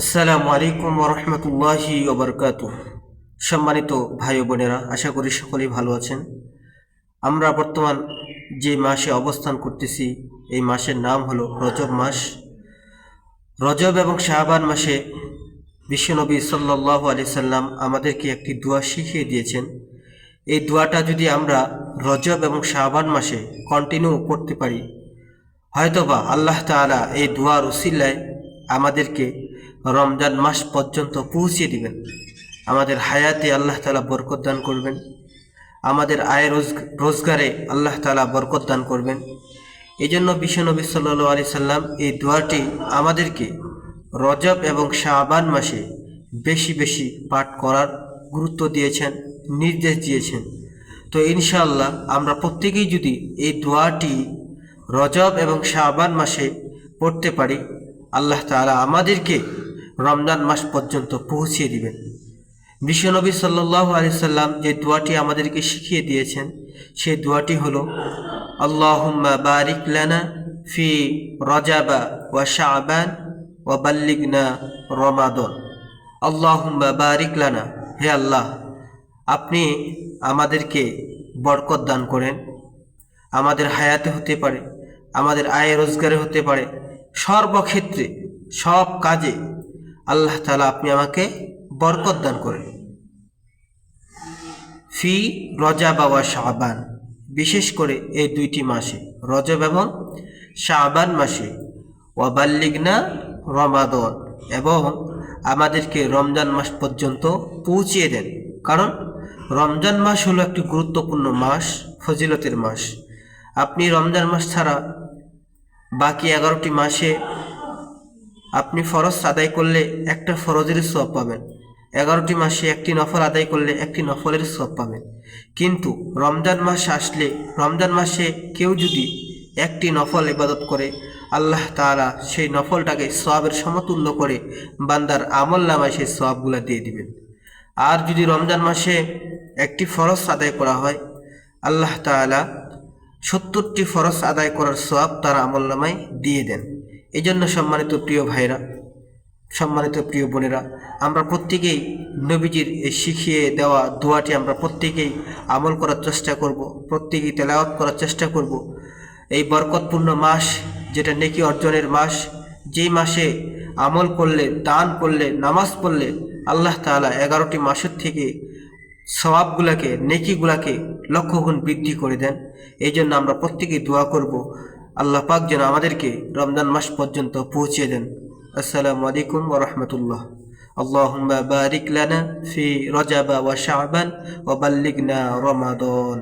আসসালামু আলাইকুম ওয়া রাহমাতুল্লাহি ওয়া বারাকাতুহু। সম্মানিত ভাই ও বোনেরা, আশা করি সকলেই ভালো আছেন। আমরা বর্তমান যে মাসে অবস্থান করতেছি, এই মাসের নাম হলো রজব মাস। রজব এবং শাবান মাসে বিশ্বনবী সাল্লাল্লাহু আলাইহি সাল্লাম আমাদেরকে একটি দোয়া শিখিয়ে দিয়েছেন। এই দোয়াটা যদি আমরা রজব এবং শাবান মাসে কন্টিনিউ করতে পারি, হয়তোবা আল্লাহ তাআলা এই দোয়ার উসিলায় আমাদেরকে রমজান মাস পর্যন্ত পৌঁছিয়ে দিবেন। আমাদের হায়াতে আল্লাহ তাআলা বরকত দান করবেন, আমাদের আয় রোজগারে আল্লাহ তাআলা বরকত দান করবেন। এই জন্য বিশ্বনবী সাল্লাল্লাহু আলাইহি সাল্লাম এই দোয়াটি আমাদেরকে রজব এবং শাবান মাসে বেশি বেশি পাঠ করার গুরুত্ব দিয়েছেন, নির্দেশ দিয়েছেন। তো ইনশাআল্লাহ আমরা প্রত্যেকেই যদি এই দোয়াটি রজব এবং শাবান মাসে পড়তে পারি, আল্লাহ তাআলা আমাদেরকে রমজান মাস পর্যন্ত পৌঁছিয়ে দিবেন। বিশ্বনবী সাল্লাল্লাহু আলাইহি সাল্লাম যে দোয়াটি আমাদেরকে শিখিয়ে দিয়েছেন, সেই দোয়াটি হলো আল্লাহুম্মা বারিক লানা ফি রজাবা ওয়া শাবান ওয়া বাল্লিগনা রমাদান। আল্লাহুম্মা বারিক লানা, হে আল্লাহ, আপনি আমাদেরকে বরকত দান করেন। আমাদের হায়াতে হতে পারে, আমাদের আয় রোজগারে হতে পারে, সর্বক্ষেত্রে সব কাজে আল্লাহ তাআলা আপনি আমাকে বরকত দান করেন। ফি রজাব ওয়া শাবান, বিশেষ করে এই দুইটি মাসে, রজব এবং শাবান মাসে, ওয়া বাল্লিগনা রমাদান, এবং আমাদেরকে রমজান মাস পর্যন্ত পৌঁছিয়ে দেন। কারণ রমজান মাস হলো একটি গুরুত্বপূর্ণ মাস, ফজিলতের মাস। আপনি রমজান মাস ছাড়া বাকি 11টি মাসে আপনি ফরজ আদায় করলে একটা ফরজের সওয়াব পাবেন, 11টি মাসে একটি নফল আদায় করলে একটি নফলের সওয়াব পাবেন। কিন্তু রমজান মাস আসলে, রমজান মাসে কেউ যদি একটি নফল ইবাদত করে, আল্লাহ তাআলা সেই নফলটাকে সওয়াবের সমতুল্য করে বান্দার আমল নামায় সেই সওয়াবগুলো দিয়ে দিবেন। আর যদি রমজান মাসে একটি ফরজ আদায় করা হয়, আল্লাহ তাআলা 70টি ফরজ আদায় করার সওয়াব তার আমল নামায় দিয়ে দেন। এই জন্য সম্মানিত প্রিয় ভাইরা, সম্মানিত প্রিয় বোনেরা, আমরা প্রত্যেকেই নবীজির এই শিখিয়ে দেওয়া দোয়াটি আমরা প্রত্যেকেই আমল করার চেষ্টা করব, প্রত্যেকেই তেলাওয়াত করার চেষ্টা করব। এই বরকতপূর্ণ মাস, যেটা নেকি অর্জনের মাস, যেই মাসে আমল করলে, দান করলে, নামাজ পড়লে আল্লাহ তাআলা 11টি মাসের থেকে সওয়াবগুলাকে, নেকিগুলাকে লক্ষ গুণ বৃদ্ধি করে দেন। এই জন্য আমরা প্রত্যেকেই দোয়া করব, আল্লাহ পাক যেন আমাদেরকে রমজান মাস পর্যন্ত পৌঁছিয়ে দেন। আসসালামু আলাইকুম ওয়া রাহমাতুল্লাহ। আল্লাহুম্মা বারিক লানা ফি রজাবা ওয়া শাবান ওয়া বাল্লিগনা রমাদান।